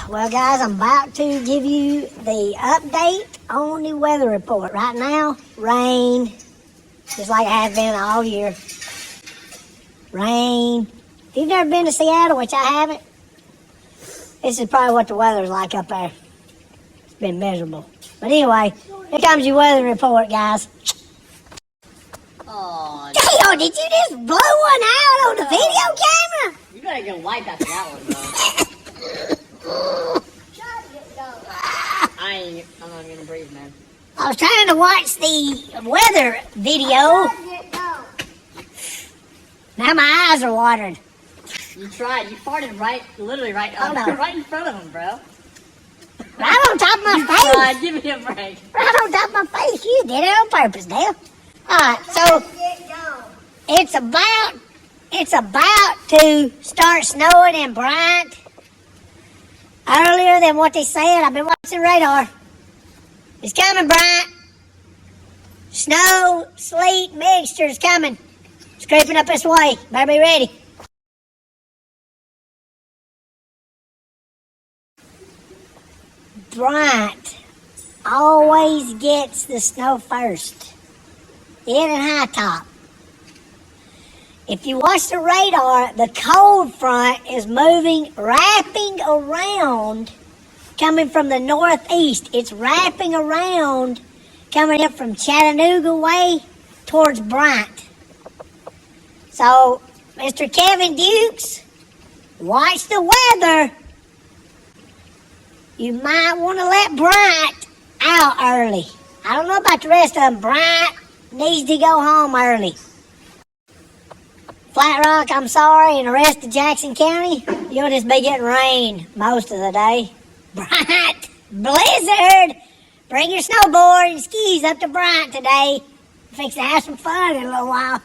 Well, guys, I'm about to give you the update on the weather report. Right now, rain, just like it has been all year. Rain. If you've never been to Seattle, which I haven't, this is probably what the weather's like up there. It's been miserable. But anyway, here comes your weather report, guys. Oh, Damn, did you just blow one out on the video camera? you better get wiped after that one, bro. I'm not gonna breathe, man. I was trying to watch the weather video. Now my eyes are watering. You tried. You farted literally right in front of him, bro. Right on top of my face. God, give me a break. Right on top of my face. You did it on purpose, Dale. Alright, so it's about to start snowing in Bryant. Earlier than what they said. I've been watching radar. It's coming, Bryant. Snow, sleet mixture is coming. It's creeping up this way. Better be ready. Bryant always gets the snow first. It and High Top. If you watch the radar, the cold front is moving, wrapping around, coming from the northeast. It's wrapping around, coming up from Chattanooga way towards Bryant. So, Mr. Kevin Dukes, watch the weather. You might want to let Bryant out early. I don't know about the rest of them. Bryant needs to go home early. Flat Rock, I'm sorry, and the rest of Jackson County, you'll just be getting rain most of the day. Bryant, blizzard! Bring your snowboard and skis up to Bryant today. Fix to have some fun in a little while.